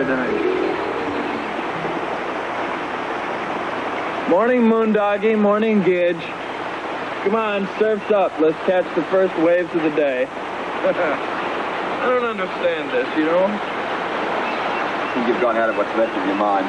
paradise. Morning, Moondoggy. Morning, Gidge. Come on, surf's up. Let's catch the first waves of the day. I don't understand this, you know? I think you've gone out of what's left of your mind.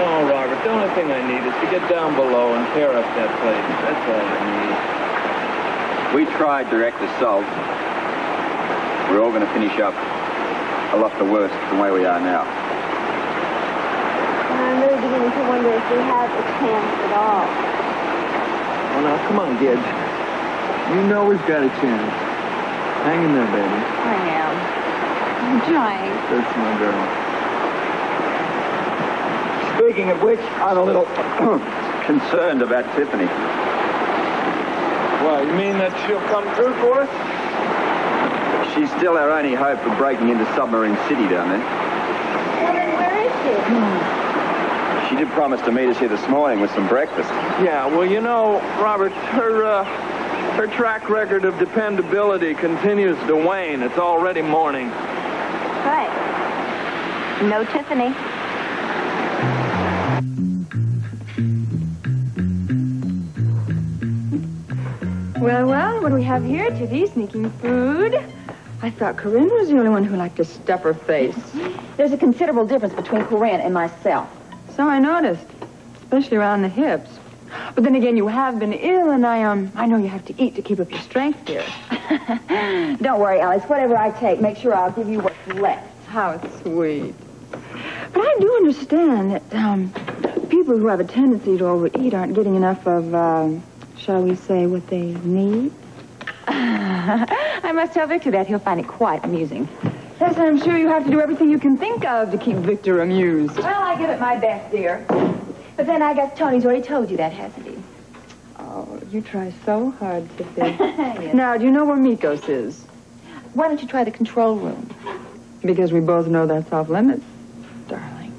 No, Robert, the only thing I need is to get down below and tear up that place. That's all I need. We tried direct assault. We're all going to finish up a lot the worse the way we are now. I'm really beginning to wonder if we have a chance at all. Oh, now, come on, Gidge. You know we've got a chance. Hang in there, baby. I am. I'm trying. That's my girl. Speaking of which, I'm a little concerned about Tiffany. Well, you mean that she'll come through for us? She's still our only hope of breaking into Submarine City down there. Well, then where is she? She did promise to meet us here this morning with some breakfast. Yeah, well, you know, Robert, her track record of dependability continues to wane. It's already morning. Right. No Tiffany. Well, what do we have here? TV, sneaking food. I thought Corinne was the only one who liked to stuff her face. There's a considerable difference between Corinne and myself. So I noticed, especially around the hips. But then again, you have been ill, and I know you have to eat to keep up your strength, dear. Don't worry, Alice. Whatever I take, make sure I'll give you what's left. How sweet. But I do understand that people who have a tendency to overeat aren't getting enough of, shall we say, what they need. I must tell Victor that. He'll find it quite amusing. Yes, I'm sure you have to do everything you can think of to keep Victor amused. Well, I give it my best, dear. But then I guess Tony's already told you that, hasn't he? Oh, you try so hard, Tiffy. Yes. Now, do you know where Mikos is? Why don't you try the control room? Because we both know that's off limits, darling.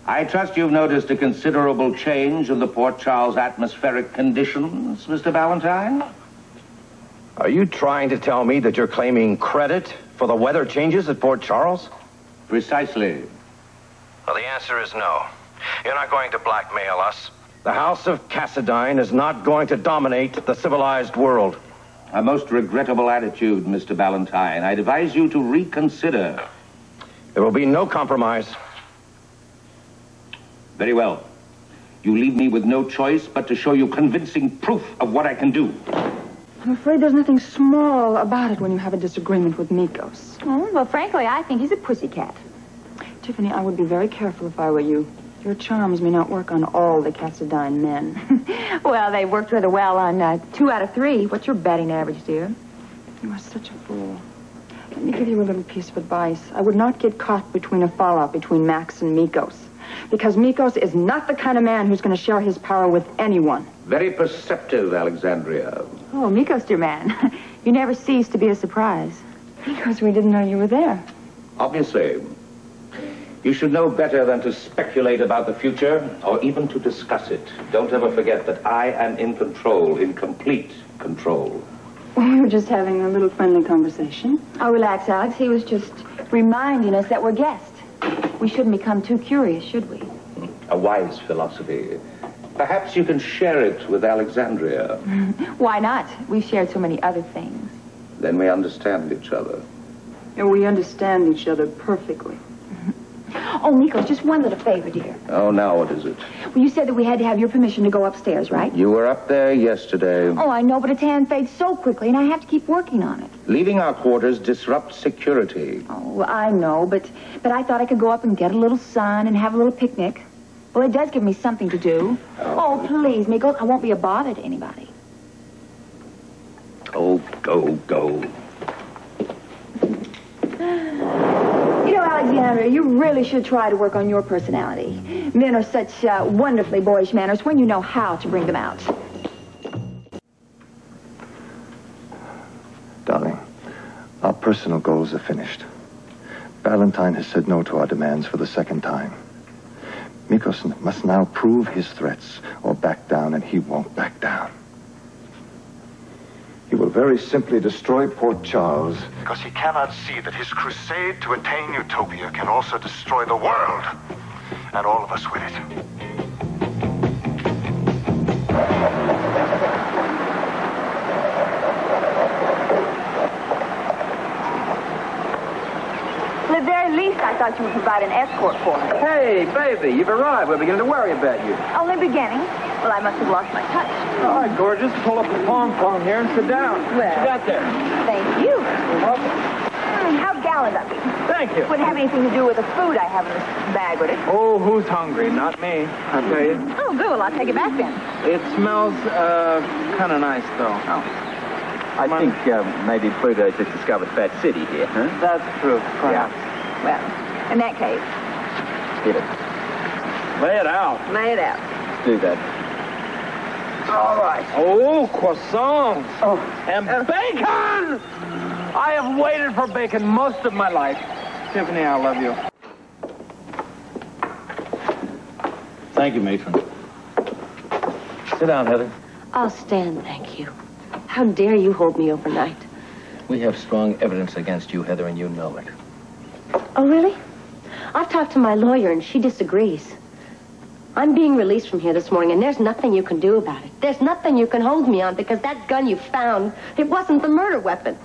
I trust you've noticed a considerable change in the Port Charles atmospheric conditions, Mr. Valentine? Are you trying to tell me that you're claiming credit for the weather changes at Port Charles? Precisely. Well, the answer is no. You're not going to blackmail us. The House of Cassadine is not going to dominate the civilized world. A most regrettable attitude, Mr. Valentine. I'd advise you to reconsider. There will be no compromise. Very well. You leave me with no choice but to show you convincing proof of what I can do. I'm afraid there's nothing small about it when you have a disagreement with Mikos. Oh, well, frankly, I think he's a pussycat. Tiffany, I would be very careful if I were you. Your charms may not work on all the Cassadine men. Well, they worked rather well on 2 out of 3. What's your batting average, dear? You are such a fool. Let me give you a little piece of advice. I would not get caught between a fallout between Max and Mikos. Because Mikos is not the kind of man who's going to share his power with anyone. Very perceptive, Alexandria. Oh, Mikos, dear man. You never cease to be a surprise. Because we didn't know you were there. Obviously. You should know better than to speculate about the future or even to discuss it. Don't ever forget that I am in control, in complete control. We were just having a little friendly conversation. Oh, relax, Alex. He was just reminding us that we're guests. We shouldn't become too curious, should we? A wise philosophy. Perhaps you can share it with Alexandria. Why not? We've shared so many other things. Then we understand each other. And we understand each other perfectly. Oh, Mikos, just one little favor, dear. Oh, now what is it? Well, you said that we had to have your permission to go upstairs, right? You were up there yesterday. Oh, I know, but a tan fades so quickly, and I have to keep working on it. Leaving our quarters disrupts security. Oh, I know, but I thought I could go up and get a little sun and have a little picnic. Well, it does give me something to do. Oh, please, Mikos, I won't be a bother to anybody. Oh, go. You know, Alexandria, you really should try to work on your personality. Men are such wonderfully boyish manners when you know how to bring them out. Darling, our personal goals are finished. Valentine has said no to our demands for the second time. Mikos must now prove his threats or back down, and he won't back down. He will very simply destroy Port Charles. Because he cannot see that his crusade to attain utopia can also destroy the world. And all of us with it. At the very least, I thought you would provide an escort for me. Hey, baby, you've arrived. We're beginning to worry about you. Only beginning. Well, I must have lost my touch. All right, gorgeous. Pull up the pom-pom here and sit down. Well, what you got there? Thank you. You're welcome. How gallant of you. Thank you. Wouldn't have anything to do with the food I have in this bag, would it? Oh, who's hungry? Not me, I'll tell you. Oh, good. Well, I'll take it back then. It smells, kind of nice, though. Oh. I think maybe Pluto's just discovered Fat City here, huh? That's true, perhaps. Well, in that case, Get it. Lay it out. lay it out. Let's do that. All right. Oh, croissants. Oh. And bacon! I have waited for bacon most of my life. Tiffany, I love you. Thank you, matron. Sit down, Heather. I'll stand, thank you. How dare you hold me overnight? We have strong evidence against you, Heather, and you know it. Oh, really? I've talked to my lawyer, and she disagrees. I'm being released from here this morning, and there's nothing you can do about it. There's nothing you can hold me on, because that gun you found, it wasn't the murder weapon.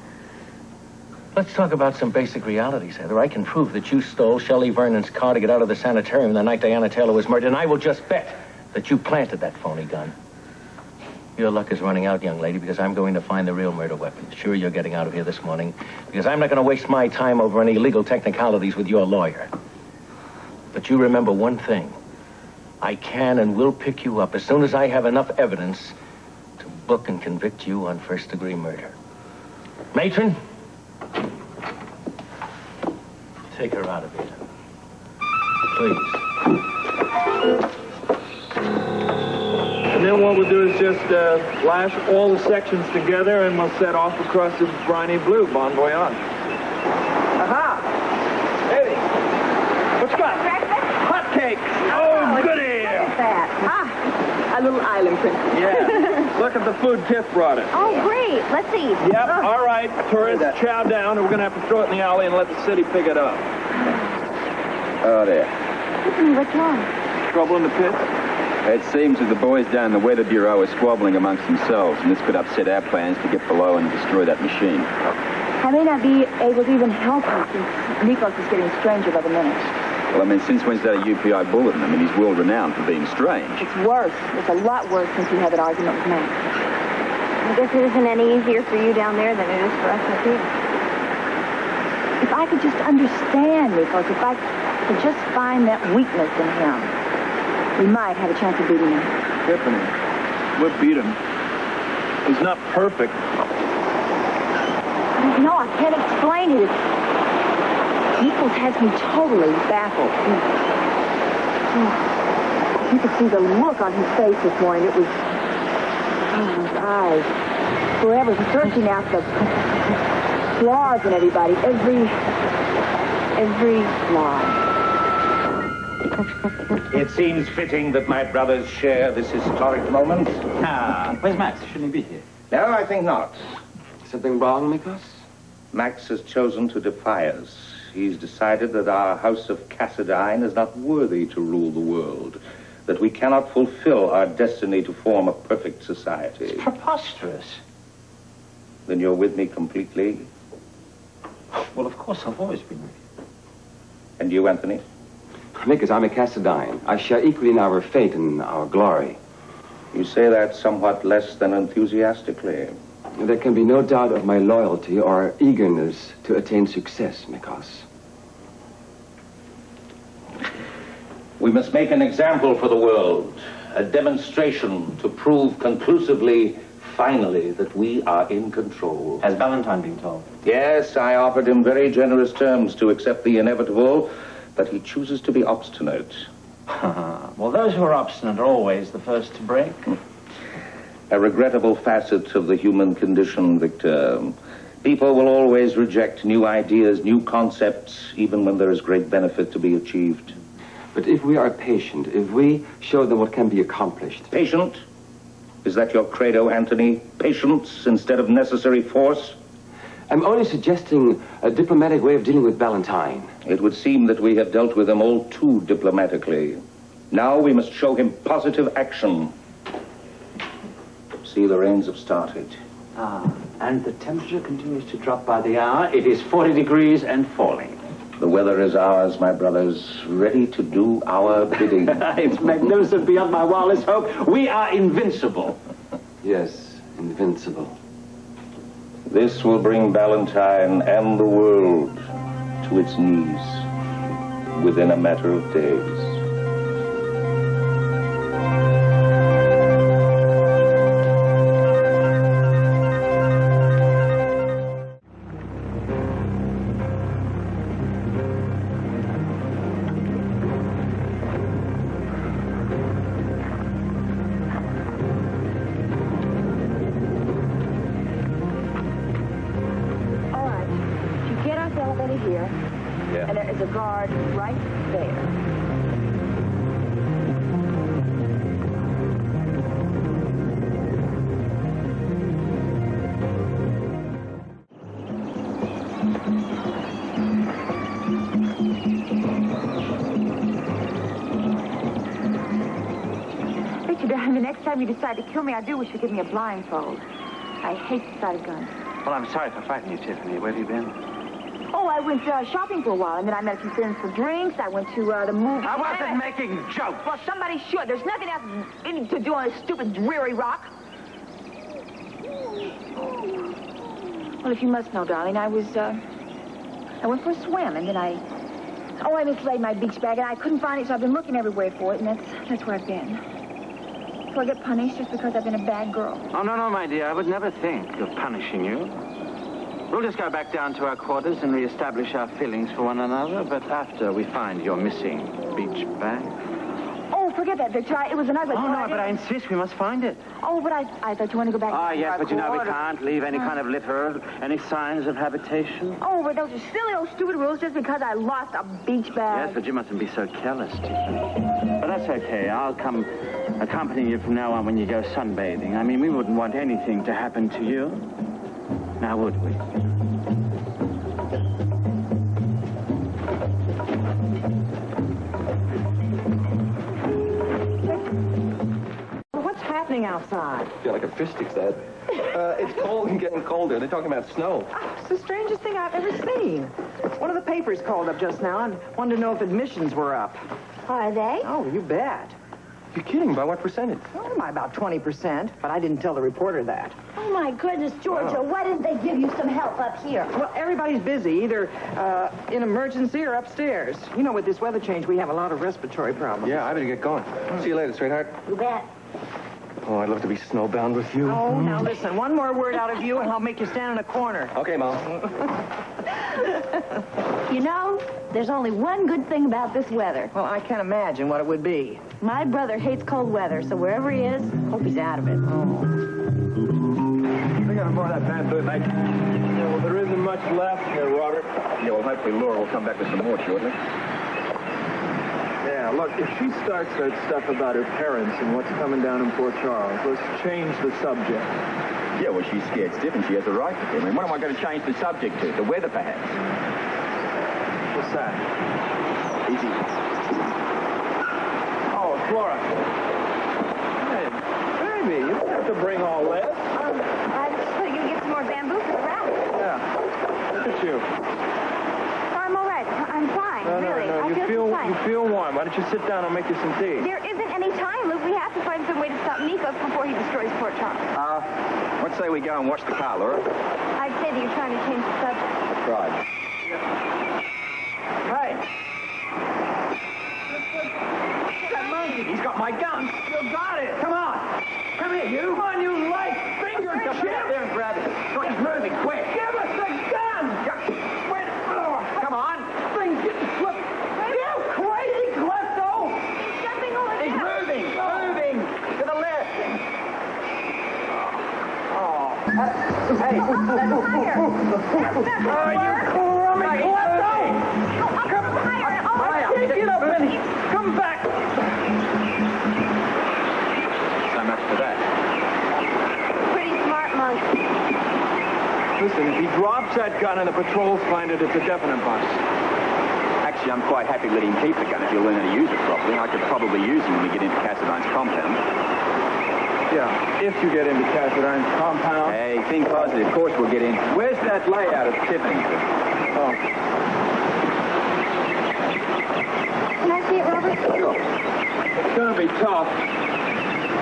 Let's talk about some basic realities, Heather. I can prove that you stole Shelley Vernon's car to get out of the sanitarium the night Diana Taylor was murdered, and I will just bet that you planted that phony gun. Your luck is running out, young lady, because I'm going to find the real murder weapon. Sure, you're getting out of here this morning, because I'm not going to waste my time over any legal technicalities with your lawyer. But you remember one thing. I can and will pick you up as soon as I have enough evidence to book and convict you on first-degree murder. Matron? Take her out of here. Please. And then what we'll do is just lash all the sections together, and we'll set off across the briny blue. Bon voyage. Aha! Hey, what you got? Breakfast? Hotcakes. Oh, goody! What is that? Ah, a little island princess. Yeah. Look at the food Tiff brought us. Oh, great. Let's eat. Yep. All right, tourists, chow down, and we're going to have to throw it in the alley and let the city pick it up. Oh, there. What's wrong? Trouble in the pit? It seems that the boys down in the Weather Bureau are squabbling amongst themselves, and this could upset our plans to get below and destroy that machine. I may not be able to even help him since Nikos is getting stranger by the minute. Well, I mean, since when's that a UPI bulletin? I mean, he's world-renowned for being strange. It's worse. It's a lot worse since we had that argument with Matt. I guess it isn't any easier for you down there than it is for us up here. If I could just understand Nikos, if I could just find that weakness in him, we might have a chance of beating him. Tiffany, we'll beat him. He's not perfect. No, I can't explain it. Nikos has me totally baffled. You could see the look on his face this morning. It was... Oh, his eyes. Forever searching out the flaws in everybody. Every flaw. It seems fitting that my brothers share this historic moment. Where's Max? Shouldn't he be here? No, I think not. Something wrong, Mikos? Max has chosen to defy us. He's decided that our House of Cassadine is not worthy to rule the world, that we cannot fulfill our destiny to form a perfect society. It's preposterous. Then you're with me completely? Well, of course, I've always been with you. And you, Anthony? Because I'm a Cassadine. I share equally in our fate and our glory. You say that somewhat less than enthusiastically. There can be no doubt of my loyalty or eagerness to attain success, Mikos. We must make an example for the world, a demonstration to prove conclusively, finally, that we are in control. Has Valentine been told? Yes, I offered him very generous terms to accept the inevitable, but he chooses to be obstinate. Well, those who are obstinate are always the first to break. A regrettable facet of the human condition, Victor. People will always reject new ideas, new concepts, even when there is great benefit to be achieved. But if we are patient, if we show them what can be accomplished... Patient? Is that your credo, Anthony? Patience instead of necessary force? I'm only suggesting a diplomatic way of dealing with Valentine. It would seem that we have dealt with him all too diplomatically. Now we must show him positive action. See, the rains have started. And the temperature continues to drop by the hour. It is 40 degrees and falling. The weather is ours, my brothers, ready to do our bidding. It's magnificent beyond my wildest hope. We are invincible. Yes, invincible. This will bring Valentine and the world to its knees within a matter of days. If you decide to kill me, I do wish you'd give me a blindfold. I hate the sight of guns. Well, I'm sorry for frightening you, Tiffany. Where have you been? Oh, I went shopping for a while, and then I met a few friends for drinks. I went to the movie. I wasn't making jokes. Well, somebody should. There's nothing else to do on this stupid, dreary rock. Well, if you must know, darling, I went for a swim, and then I mislaid my beach bag, and I couldn't find it, so I've been looking everywhere for it, and that's where I've been. So I get punished just because I've been a bad girl. Oh, no, my dear. I would never think of punishing you. We'll just go back down to our quarters and reestablish our feelings for one another, but after we find your missing beach bag. Oh, forget that, Victor. It was an ugly... Oh, no, but I insist we must find it. Oh, but I thought you wanted to go back to our yes, but you know we can't leave any kind of litter, any signs of habitation. Oh, but those are silly old stupid rules just because I lost a beach bag. Yes, but you mustn't be so careless, Tiffany. But that's okay. I'll come accompany you from now on when you go sunbathing. I mean, we wouldn't want anything to happen to you. Now, would we? What's happening outside? I feel like a fish sticks that. It's cold and getting colder. They're talking about snow. It's the strangest thing I've ever seen. One of the papers called up just now and wanted to know if admissions were up. Are they? Oh, you bet. You're kidding. By what percentage? Oh, by about 20%, but I didn't tell the reporter that. Oh, my goodness, Georgia, why didn't they give you some help up here? Well, everybody's busy, either in emergency or upstairs. You know, with this weather change, we have a lot of respiratory problems. Yeah, I better get going. See you later, sweetheart. You bet. Oh, I'd love to be snowbound with you. Oh, now listen, one more word out of you and I'll make you stand in a corner. Okay, Mom. You know, there's only one good thing about this weather. Well, I can't imagine what it would be. My brother hates cold weather, so wherever he is, hope he's out of it. I gotta borrow that pamphlet, mate. Yeah, well, there isn't much left here, Robert. Yeah, well, hopefully Laura will come back with some more shortly. Yeah, look, if she starts that stuff about her parents and what's coming down in Port Charles, let's change the subject. Yeah, well, she's scared stiff and she has the right to be. I mean, what am I going to change the subject to? The weather, perhaps? What's that? Easy. Oh, Flora. Hey, baby, you don't have to bring all this. I just thought you get some more bamboo for the raft. Yeah, look at you. I'm all right. I'm fine, really. No, I feel fine. You feel warm. Why don't you sit down and I'll make you some tea? There isn't any time, Luke. We have to find some way to stop Nikos before he destroys Port Charles. Let's say we go and watch the car, Laura. I'd say that you're trying to change the subject. That's right. Hey! He's got my gun. You got it. Come on. Come here, you. Come on, you light finger chip. Come out there and grab it. He's moving, quick. Give us the gun. Wait. Come on. Things getting slipped. You crazy klepto. He's jumping over He's there. moving to the left. Hey. That's higher. Oh, you crummy klepto. Come higher. Oh, Take it up and come back. So much for that. Listen, if he drops that gun and the patrols find it, it's a definite bust. Actually, I'm quite happy letting him keep the gun if he'll learn how to use it properly. I could probably use him when we get into Cassadine's compound. Yeah, if you get into Cassadine's compound. Hey, think positive. Of course we'll get in. Where's that layout of Tiffany's? Oh. Can I see it, Robert? Sure. It's going to be tough.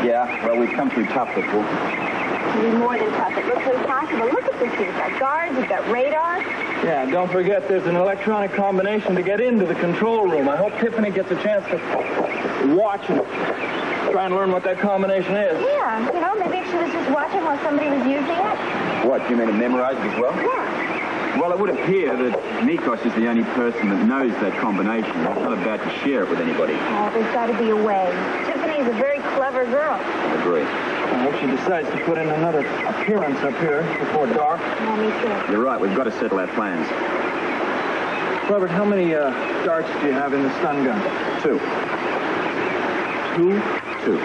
Yeah, well, we've come through tough before. It'll be more than tough. It looks impossible. Look at this. You've got guards, you've got radar. Yeah, don't forget there's an electronic combination to get into the control room. I hope Tiffany gets a chance to watch and try and learn what that combination is. Yeah, you know, maybe she was just watching while somebody was using it. What, you mean to memorize it as well? Yeah. Well, it would appear that Nikos is the only person that knows that combination. He's not about to share it with anybody. Oh, there's got to be a way. Tiffany is a very clever girl. I agree. I hope she decides to put in another appearance up here before dark. Yeah, me too. You're right. We've got to settle our plans. Robert, how many darts do you have in the stun gun? 2. 2? 2.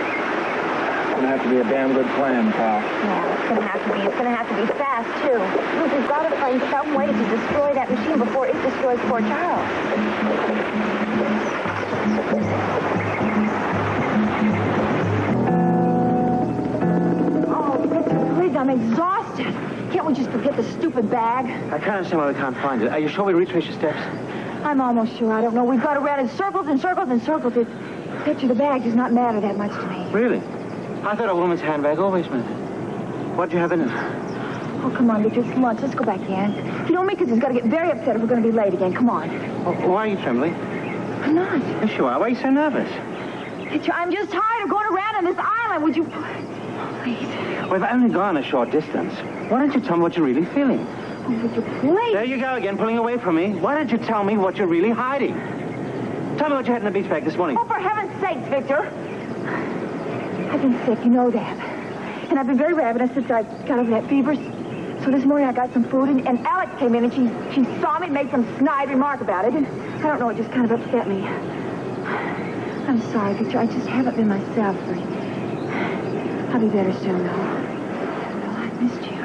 It's going to have to be a damn good plan, pal. Yeah, it's going to have to be. It's going to have to be fast, too. Look, we've got to find some way to destroy that machine before it destroys poor Charles. Please, I'm exhausted. Can't we just forget the stupid bag? I can't understand why we can't find it. Are you sure we retraced your steps? I'm almost sure. I don't know. We've got around in circles and circles and circles. The picture of the bag does not matter that much to me. Really? I thought a woman's handbag always meant it. What do you have in it? Oh, come on, Victor. Come on, let's go back in. You know, Mika's got to get very upset if we're going to be late again. Come on. Oh, why are you trembling? I'm not. Yes, you are. Why are you so nervous? Victor, I'm just tired of going around on this island. Would you... Please. We've only gone a short distance. Why don't you tell me what you're really feeling? Oh, Victor, please. There you go again, pulling away from me. Why don't you tell me what you're really hiding? Tell me what you had in the beach bag this morning. Oh, for heaven's sakes, Victor. I've been sick, you know that. And I've been very ravenous since I got over that fever. So this morning I got some food, and Alex came in, and she saw me and made some snide remark about it. And I don't know, it just kind of upset me. I'm sorry, Victor. I just haven't been myself. I'll be better soon, though. Oh, I've missed you.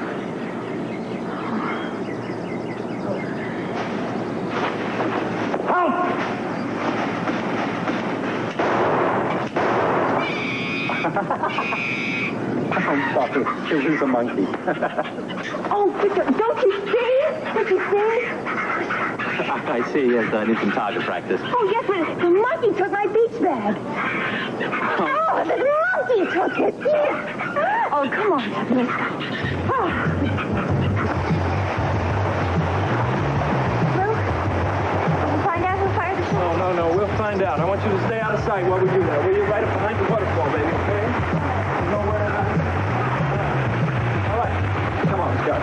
I'm sorry. He's a monkey. Oh, Victor, don't you see? Don't you see? I see, yes, I need some target practice. Oh, yes, but the monkey took my beach bag. Oh, the monkey took it. Yeah. Oh, come on, Captain. Let's go. Oh. Well, we'll find out who fired the shot. No, we'll find out. I want you to stay out of sight while we do that. Will you? Right up behind the waterfall, baby, okay? You know where to hide. All right. Come on, let's go.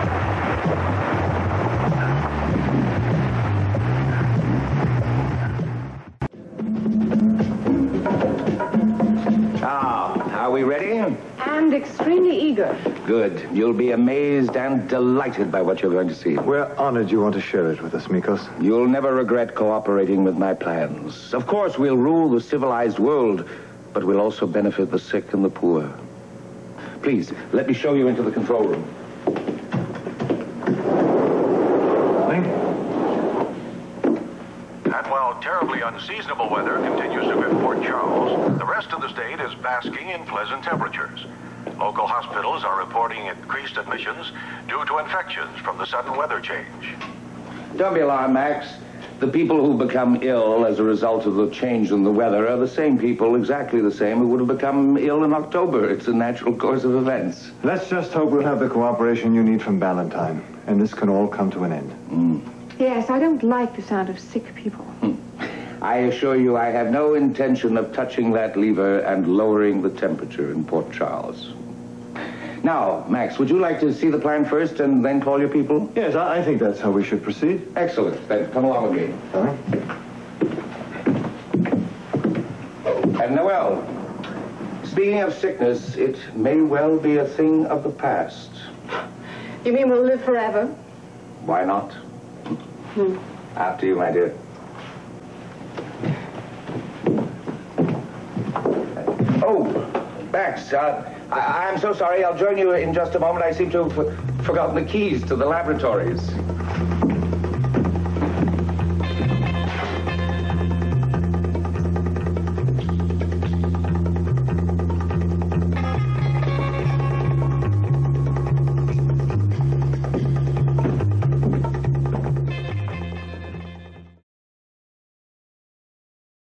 Are we ready? And extremely eager. Good. You'll be amazed and delighted by what you're going to see. We're honored you want to share it with us, Mikos. You'll never regret cooperating with my plans. Of course, we'll rule the civilized world, but we'll also benefit the sick and the poor. Please, let me show you into the control room. And while terribly unseasonable weather continues to hit Port Charles, the rest of the state is basking in pleasant temperatures. Local hospitals are reporting increased admissions due to infections from the sudden weather change. Don't be alarmed, Max. The people who become ill as a result of the change in the weather are the same people, exactly the same, who would have become ill in October. It's a natural course of events. Let's just hope we'll have the cooperation you need from Ballantyne, and this can all come to an end. Yes, I don't like the sound of sick people. I assure you I have no intention of touching that lever and lowering the temperature in Port Charles. Now, Max, would you like to see the plan first and then call your people? Yes, I think that's how we should proceed. Excellent. Then come along with me. All right. And Noel, speaking of sickness, it may well be a thing of the past. You mean we'll live forever? Why not? After you, my dear. Oh, Max, I'm so sorry. I'll join you in just a moment. I seem to have Forgotten the keys to the laboratories.